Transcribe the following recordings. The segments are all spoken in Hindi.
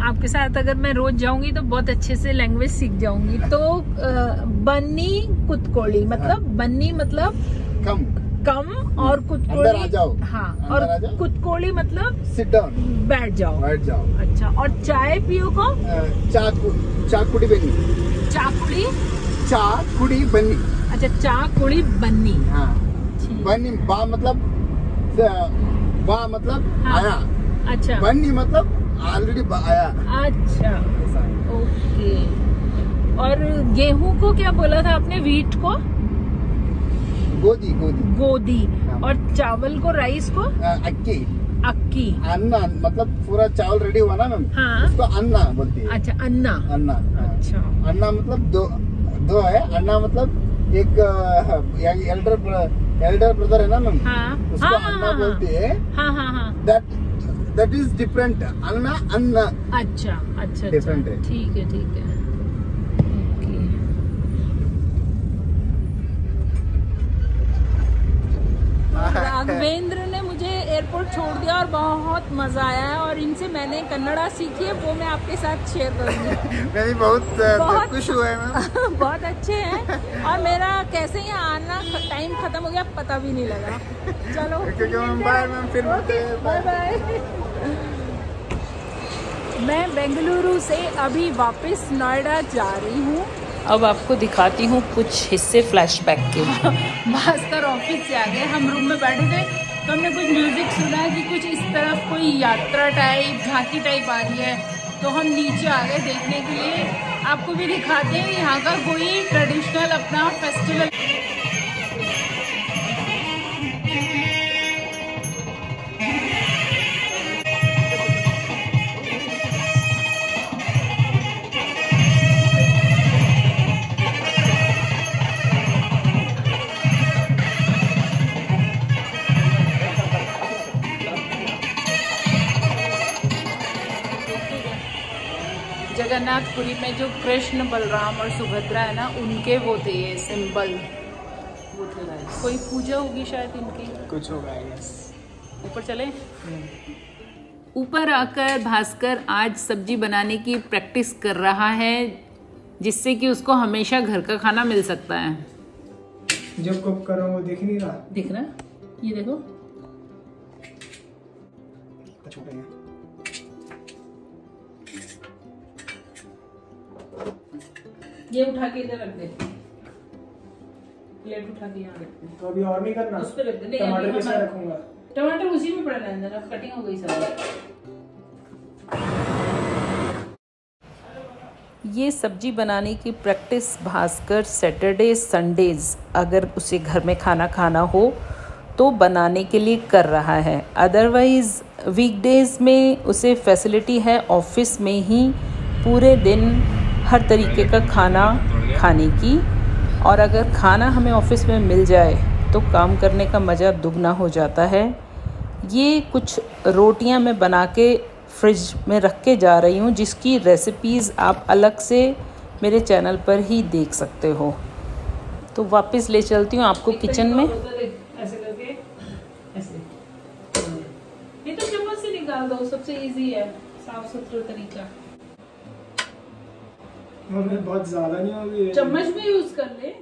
आपके साथ अगर मैं रोज जाऊंगी तो बहुत अच्छे से लैंग्वेज सीख जाऊंगी। तो बन्नी कुतकोली मतलब बन्नी मतलब कम और कुतकोली हाँ, और कुतकोली मतलब सिट डाउन, बैठ जाओ। अच्छा, और चाय पियो को चाकुड़ी बन्नी। चाकुड़ी बन्नी। अच्छा, चाकुड़ी बन्नी। हाँ, बन्नी बा मतलब हाँ। आया। अच्छा, बन्नी मतलब ऑलरेडी आया। अच्छा, ओके। और गेहूं को क्या बोला था आपने? व्हीट को गोदी। हाँ। और चावल को, राइस को अक्की। अन्ना मतलब पूरा चावल रेडी हुआ ना मैम, हाँ। उसको अन्ना बोलती है। अच्छा, अन्ना। अच्छा, अन्ना मतलब दो है। अन्ना मतलब एक एल्डर ब्रदर है ना मैम, हाँ। उसको अन्ना बोलती है। That is different. अन्ना। अच्छा, डिफरेंट है। ठीक है। राघवेंद्र ने मुझे एयरपोर्ट छोड़ दिया और बहुत मजा आया है, और इनसे मैंने कन्नड़ा सीखी है, वो मैं आपके साथ शेयर करूंगी। मैं भी बहुत खुश हुआ है। बहुत अच्छे हैं, और मेरा कैसे यहाँ आना टाइम खत्म हो गया पता भी नहीं लगा। चलो बाय। मैं बेंगलुरु से अभी वापस नोएडा जा रही हूँ। अब आपको दिखाती हूँ कुछ हिस्से फ्लैशबैक के। भास्कर ऑफिस से आ गए, हम रूम में बैठे थे तो हमने कुछ म्यूजिक सुना कि कुछ इस तरफ कोई यात्रा टाइप, झांकी टाइप आ रही है, तो हम नीचे आ गए देखने के लिए। आपको भी दिखाते हैं यहाँ का कोई ट्रेडिशनल अपना फेस्टिवल। जगन्नाथपुरी में जो कृष्ण, बलराम और सुभद्रा है ना, उनके वो थे ये सिंबल। वो थे कोई पूजा होगी शायद इनकी, कुछ होगा। ऊपर चले। ऊपर आकर भास्कर आज सब्जी बनाने की प्रैक्टिस कर रहा है, जिससे कि उसको हमेशा घर का खाना मिल सकता है। जब कुक करो वो दिख नहीं रहा। दिख रहा, ये देखो। छोटे हैं। ये उठा के इधर रख दे, प्लेट उठा के यहाँ रख दे। तो अभी और नहीं करना, उस पे रख दे। टमाटर किस में रखूंगा? टमाटर उसी में पड़ा रहने देना, कटिंग हो गई सारी। ये सब्जी बनाने की प्रैक्टिस भास्कर सैटरडे संडेज अगर उसे घर में खाना हो तो बनाने के लिए कर रहा है। अदरवाइज़ वीकडेज में उसे फैसिलिटी है ऑफिस में ही पूरे दिन हर तरीके का खाना खाने की, और अगर खाना हमें ऑफिस में मिल जाए तो काम करने का मज़ा दुगना हो जाता है। ये कुछ रोटियां मैं बना के फ्रिज में रख के जा रही हूँ, जिसकी रेसिपीज़ आप अलग से मेरे चैनल पर ही देख सकते हो। तो वापस ले चलती हूँ आपको किचन में। ऐसे करके ऐसे, ये तो चम्मच से निकाल दो, सबसे इजी है, साफ सुथरा तरीका। बहुत ज़्यादा नहीं होगी, चम्मच भी यूज़ कर ले।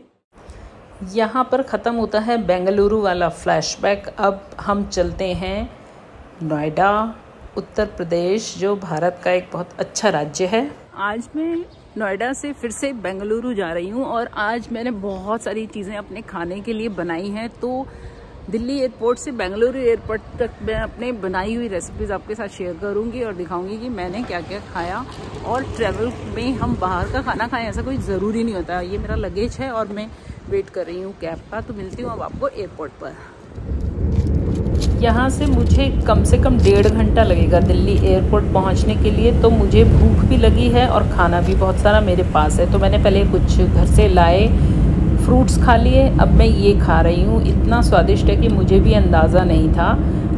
यहाँ पर ख़त्म होता है बेंगलुरु वाला फ्लैशबैक। अब हम चलते हैं नोएडा, उत्तर प्रदेश, जो भारत का एक बहुत अच्छा राज्य है। आज मैं नोएडा से फिर से बेंगलुरु जा रही हूँ, और आज मैंने बहुत सारी चीज़ें अपने खाने के लिए बनाई हैं। तो दिल्ली एयरपोर्ट से बेंगलुरु एयरपोर्ट तक मैं अपने बनाई हुई रेसिपीज़ आपके साथ शेयर करूंगी और दिखाऊंगी कि मैंने क्या क्या खाया। और ट्रैवल में हम बाहर का खाना खाएं ऐसा कोई ज़रूरी नहीं होता। ये मेरा लगेज है और मैं वेट कर रही हूँ कैब का, तो मिलती हूँ अब आपको एयरपोर्ट पर। यहाँ से मुझे कम से कम 1.5 घंटा लगेगा दिल्ली एयरपोर्ट पहुँचने के लिए। तो मुझे भूख भी लगी है और खाना भी बहुत सारा मेरे पास है, तो मैंने पहले कुछ घर से लाए फ्रूट्स खा लिए। अब मैं ये खा रही हूँ, इतना स्वादिष्ट है कि मुझे भी अंदाज़ा नहीं था।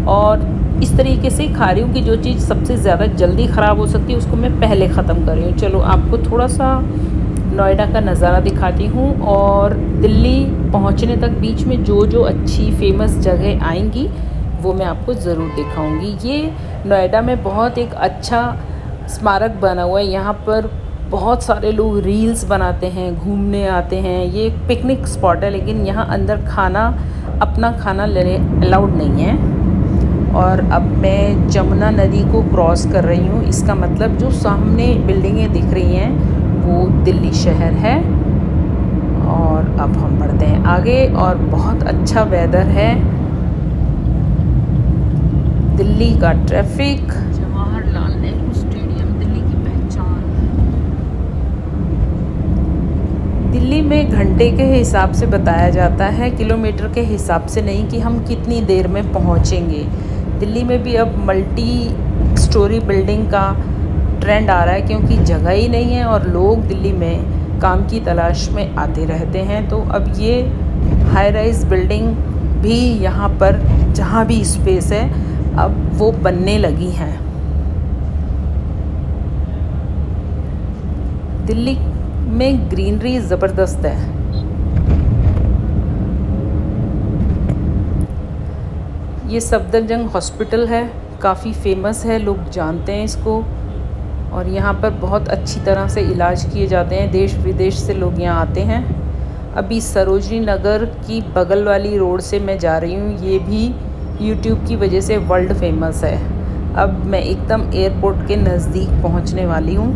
और इस तरीके से खा रही हूँ कि जो चीज़ सबसे ज़्यादा जल्दी ख़राब हो सकती है उसको मैं पहले ख़त्म कर रही हूँ। चलो आपको थोड़ा सा नोएडा का नज़ारा दिखाती हूँ, और दिल्ली पहुँचने तक बीच में जो जो अच्छी फेमस जगह आएंगी वो मैं आपको ज़रूर दिखाऊंगी। ये नोएडा में बहुत एक अच्छा स्मारक बना हुआ है। यहाँ पर बहुत सारे लोग रील्स बनाते हैं, घूमने आते हैं। ये एक पिकनिक स्पॉट है, लेकिन यहाँ अंदर खाना, अपना खाना लेने अलाउड नहीं है। और अब मैं जमुना नदी को क्रॉस कर रही हूँ। इसका मतलब जो सामने बिल्डिंगें दिख रही हैं वो दिल्ली शहर है। और अब हम बढ़ते हैं आगे, और बहुत अच्छा वेदर है। दिल्ली का ट्रैफिक, जवाहरलाल नेहरू स्टेडियम, दिल्ली की पहचान। दिल्ली में घंटे के हिसाब से बताया जाता है, किलोमीटर के हिसाब से नहीं कि हम कितनी देर में पहुंचेंगे। दिल्ली में भी अब मल्टी स्टोरी बिल्डिंग का ट्रेंड आ रहा है, क्योंकि जगह ही नहीं है और लोग दिल्ली में काम की तलाश में आते रहते हैं। तो अब ये हाई राइज बिल्डिंग भी यहाँ पर जहाँ भी स्पेस है अब वो बनने लगी हैं। दिल्ली में ग्रीनरी ज़बरदस्त है। ये सफदरजंग हॉस्पिटल है, काफ़ी फेमस है, लोग जानते हैं इसको। और यहाँ पर बहुत अच्छी तरह से इलाज किए जाते हैं, देश विदेश से लोग यहाँ आते हैं। अभी सरोजनी नगर की बगल वाली रोड से मैं जा रही हूँ, ये भी यूट्यूब की वजह से वर्ल्ड फेमस है। अब मैं एकदम एयरपोर्ट के नज़दीक पहुँचने वाली हूँ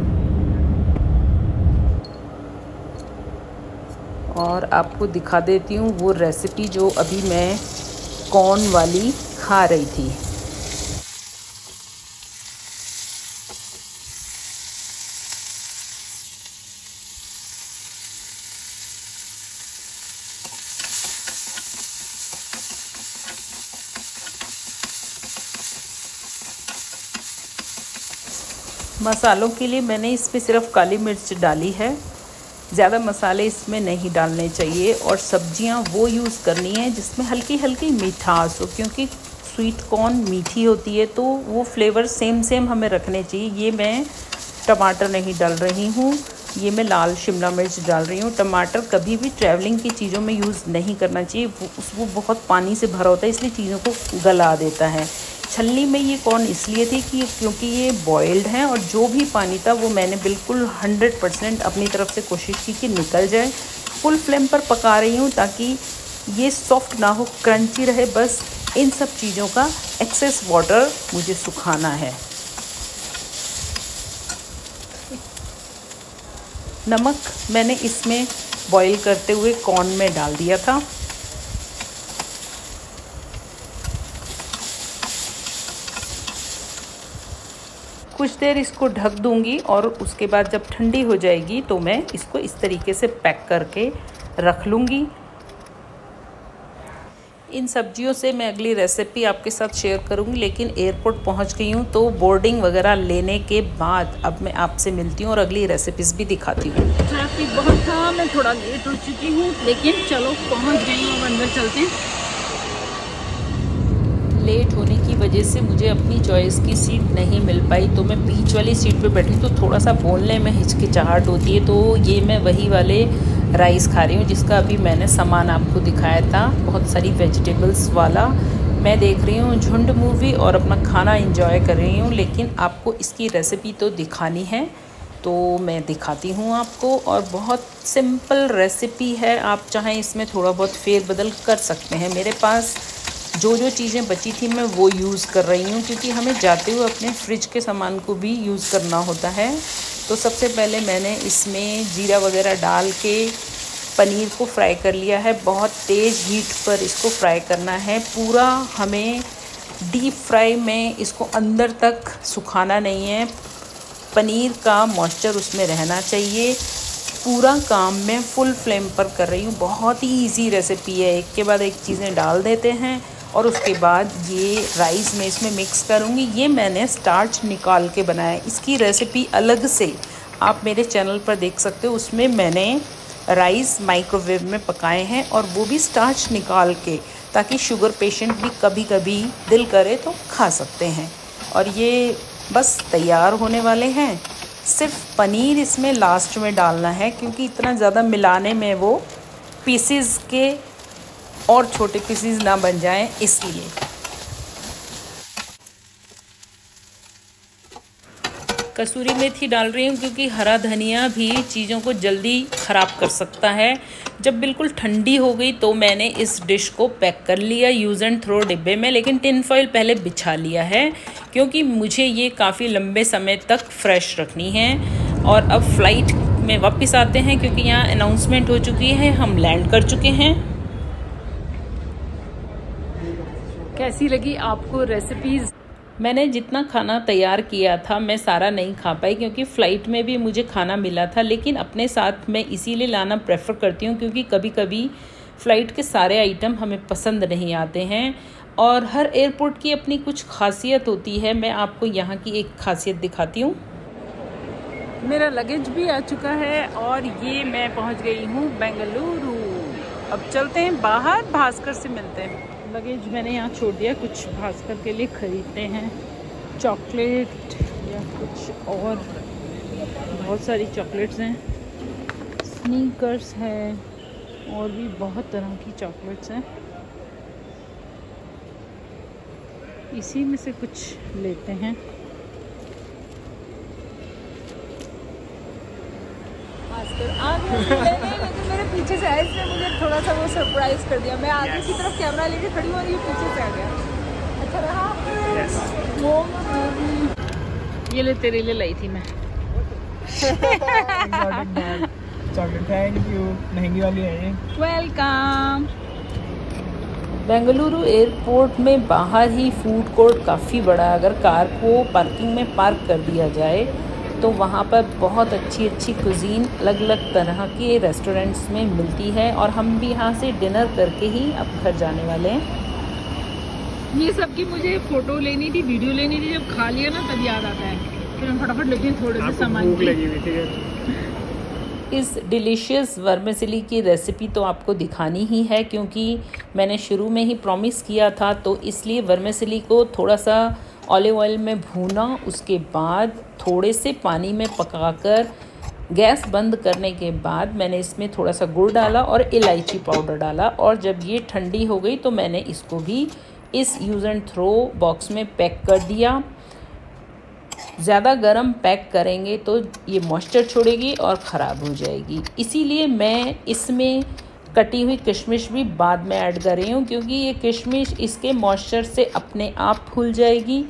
और आपको दिखा देती हूँ वो रेसिपी जो अभी मैं कॉर्न वाली खा रही थी। मसालों के लिए मैंने इसमें सिर्फ काली मिर्च डाली है, ज़्यादा मसाले इसमें नहीं डालने चाहिए। और सब्जियां वो यूज़ करनी है जिसमें हल्की हल्की मिठास हो, क्योंकि स्वीट कॉर्न मीठी होती है तो वो फ्लेवर सेम हमें रखने चाहिए। ये मैं टमाटर नहीं डाल रही हूँ, ये मैं लाल शिमला मिर्च डाल रही हूँ। टमाटर कभी भी ट्रैवलिंग की चीज़ों में यूज़ नहीं करना चाहिए, वो बहुत पानी से भरा होता है, इसलिए चीज़ों को गला देता है। छलनी में ये कॉर्न इसलिए थी कि क्योंकि ये बॉइल्ड हैं और जो भी पानी था वो मैंने बिल्कुल 100% अपनी तरफ से कोशिश की कि निकल जाए। फुल फ्लेम पर पका रही हूँ ताकि ये सॉफ्ट ना हो, क्रंची रहे। बस इन सब चीज़ों का एक्सेस वाटर मुझे सुखाना है। नमक मैंने इसमें बॉईल करते हुए कॉर्न में डाल दिया था। कुछ देर इसको ढक दूंगी और उसके बाद जब ठंडी हो जाएगी तो मैं इसको इस तरीके से पैक करके रख लूँगी। इन सब्जियों से मैं अगली रेसिपी आपके साथ शेयर करूँगी, लेकिन एयरपोर्ट पहुँच गई हूँ तो बोर्डिंग वगैरह लेने के बाद अब मैं आपसे मिलती हूँ और अगली रेसिपीज़ भी दिखाती हूँ। ट्रैफिक बहुत था, मैं थोड़ा लेट हो चुकी हूँ, लेकिन चलो पहुँच गई हूँ। अब अंदर चलते हैं। लेट होने की वजह से मुझे अपनी चॉइस की सीट नहीं मिल पाई, तो मैं बीच वाली सीट पे बैठी, तो थोड़ा सा बोलने में हिचकिचाहट होती है। तो ये मैं वही वाले राइस खा रही हूँ जिसका अभी मैंने सामान आपको दिखाया था, बहुत सारी वेजिटेबल्स वाला। मैं देख रही हूँ झुंड मूवी और अपना खाना एंजॉय कर रही हूँ, लेकिन आपको इसकी रेसिपी तो दिखानी है तो मैं दिखाती हूँ आपको। और बहुत सिंपल रेसिपी है, आप चाहें इसमें थोड़ा बहुत फेरबदल कर सकते हैं। मेरे पास जो जो चीज़ें बची थी मैं वो यूज़ कर रही हूँ, क्योंकि हमें जाते हुए अपने फ्रिज के सामान को भी यूज़ करना होता है। तो सबसे पहले मैंने इसमें जीरा वगैरह डाल के पनीर को फ्राई कर लिया है। बहुत तेज़ हीट पर इसको फ्राई करना है, पूरा हमें डीप फ्राई में इसको अंदर तक सुखाना नहीं है। पनीर का मॉइस्चर उसमें रहना चाहिए। पूरा काम मैं फुल फ्लेम पर कर रही हूँ। बहुत ही इजी रेसिपी है, एक के बाद एक चीज़ें डाल देते हैं और उसके बाद ये राइस में इसमें मिक्स करूँगी। ये मैंने स्टार्च निकाल के बनाया, इसकी रेसिपी अलग से आप मेरे चैनल पर देख सकते हो। उसमें मैंने राइस माइक्रोवेव में पकाए हैं और वो भी स्टार्च निकाल के, ताकि शुगर पेशेंट भी कभी कभी दिल करे तो खा सकते हैं। और ये बस तैयार होने वाले हैं। सिर्फ पनीर इसमें लास्ट में डालना है, क्योंकि इतना ज़्यादा मिलाने में वो पीसेस के और छोटे पीसेस ना बन जाएं, इसलिए। कसूरी मेथी डाल रही हूँ क्योंकि हरा धनिया भी चीज़ों को जल्दी ख़राब कर सकता है। जब बिल्कुल ठंडी हो गई तो मैंने इस डिश को पैक कर लिया यूज़ एंड थ्रो डिब्बे में, लेकिन टिन फॉइल पहले बिछा लिया है क्योंकि मुझे ये काफ़ी लंबे समय तक फ्रेश रखनी है। और अब फ़्लाइट में वापस आते हैं क्योंकि यहाँ अनाउंसमेंट हो चुकी है, हम लैंड कर चुके हैं। कैसी लगी आपको रेसिपीज़? मैंने जितना खाना तैयार किया था मैं सारा नहीं खा पाई क्योंकि फ़्लाइट में भी मुझे खाना मिला था, लेकिन अपने साथ मैं इसीलिए लाना प्रेफर करती हूँ क्योंकि कभी कभी फ़्लाइट के सारे आइटम हमें पसंद नहीं आते हैं और हर एयरपोर्ट की अपनी कुछ खासियत होती है। मैं आपको यहाँ की एक खासियत दिखाती हूँ। मेरा लगेज भी आ चुका है और ये मैं पहुँच गई हूँ बेंगलुरु। अब चलते हैं बाहर, भास्कर से मिलते हैं। लगेज मैंने यहाँ छोड़ दिया, कुछ भास्कर के लिए ख़रीदते हैं, चॉकलेट या कुछ और, बहुत सारी चॉकलेट्स हैं, स्नीकर्स है और भी बहुत तरह की चॉकलेट्स हैं। इसी में से कुछ लेते हैं। लेकिन मेरे पीछे से आया, इसने मुझे थोड़ा सा वो सरप्राइज कर दिया। मैं आगे की तरफ कैमरा लेके खड़ी हो और ये पीछे से आ गया। अच्छा रहा? ये ले तेरे लिए लाई थी मैं। थैंक यू, महंगी वाली है ये। वेलकम। बेंगलुरु एयरपोर्ट में बाहर ही फूड कोर्ट काफ़ी बड़ा है। अगर कार को पार्किंग में पार्क कर दिया जाए तो वहाँ पर बहुत अच्छी अच्छी कुजीन अलग अलग तरह के रेस्टोरेंट्स में मिलती है और हम भी यहाँ से डिनर करके ही अब घर जाने वाले हैं। ये सब की मुझे फ़ोटो लेनी थी, वीडियो लेनी थी, जब खा लिया ना तब याद आता है, फिर हम फटाफट लेते हैं थोड़े से सामान। भूख लगी हुई थी। इस डिलीशियस वर्मिसेली की रेसिपी तो आपको दिखानी ही है क्योंकि मैंने शुरू में ही प्रॉमिस किया था, तो इसलिए वर्मिसेली को थोड़ा सा ऑलिव ऑयल में भूना, उसके बाद थोड़े से पानी में पकाकर गैस बंद करने के बाद मैंने इसमें थोड़ा सा गुड़ डाला और इलायची पाउडर डाला और जब ये ठंडी हो गई तो मैंने इसको भी इस यूज़ एंड थ्रो बॉक्स में पैक कर दिया। ज़्यादा गर्म पैक करेंगे तो ये मॉइस्चर छोड़ेगी और ख़राब हो जाएगी, इसीलिए मैं इसमें कटी हुई किशमिश भी बाद में ऐड कर रही हूँ क्योंकि ये किशमिश इसके मॉइस्चर से अपने आप फूल जाएगी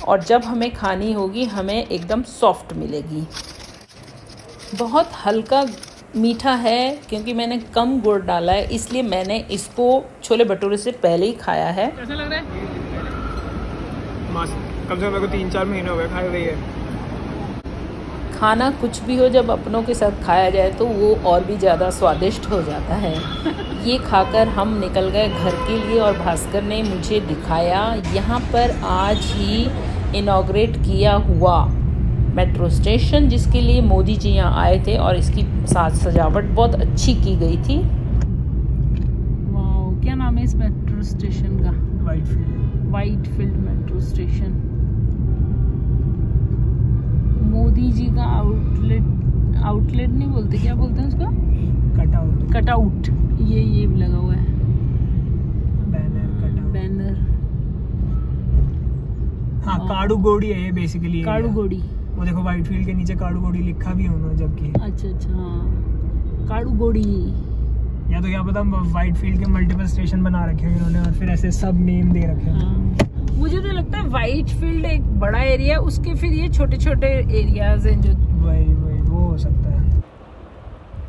और जब हमें खानी होगी हमें एकदम सॉफ्ट मिलेगी। बहुत हल्का मीठा है क्योंकि मैंने कम गुड़ डाला है, इसलिए मैंने इसको छोले भटूरे से पहले ही खाया है। कैसा लग रहा है? कम से कम मेरे को 3-4 महीने हो गए खाए हुए है। खाना कुछ भी हो जब अपनों के साथ खाया जाए तो वो और भी ज़्यादा स्वादिष्ट हो जाता है। ये खाकर हम निकल गए घर के लिए और भास्कर ने मुझे दिखाया यहाँ पर आज ही इनॉग्रेट किया हुआ मेट्रो स्टेशन, जिसके लिए मोदी जी यहाँ आए थे और इसकी साज सजावट बहुत अच्छी की गई थी। वाह, क्या नाम है इस मेट्रो स्टेशन का? Whitefield metro station. मोदी जी का आउटलेट नहीं बोलते, क्या बोलते हैं उसका? कटआउट। ये लगा हुआ है बैनर। हाँ, काड़ूगोड़ी है ये बेसिकली। काड़ूगोड़ी, वो देखो व्हाइटफील्ड के नीचे काड़ूगोड़ी लिखा भी है उन्होंने, जबकि अच्छा हाँ, काड़ूगोड़ी। या तो क्या पता व्हाइटफील्ड के मल्टीपल स्टेशन बना रखे हैं इन्होंने और फिर ऐसे सब नेम दे रखे हैं। हाँ। मुझे तो लगता है व्हाइटफील्ड एक बड़ा एरिया, उसके फिर ये छोटे छोटे एरियाज हैं जो वही वो हो सकता है।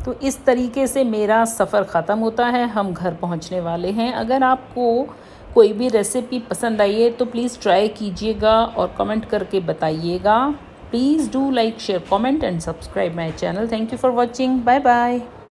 तो इस तरीके से मेरा सफ़र ख़त्म होता है, हम घर पहुंचने वाले हैं। अगर आपको कोई भी रेसिपी पसंद आई है तो प्लीज़ ट्राई कीजिएगा और कमेंट करके बताइएगा। Please do like, share, comment and subscribe my channel. Thank you for watching. Bye bye.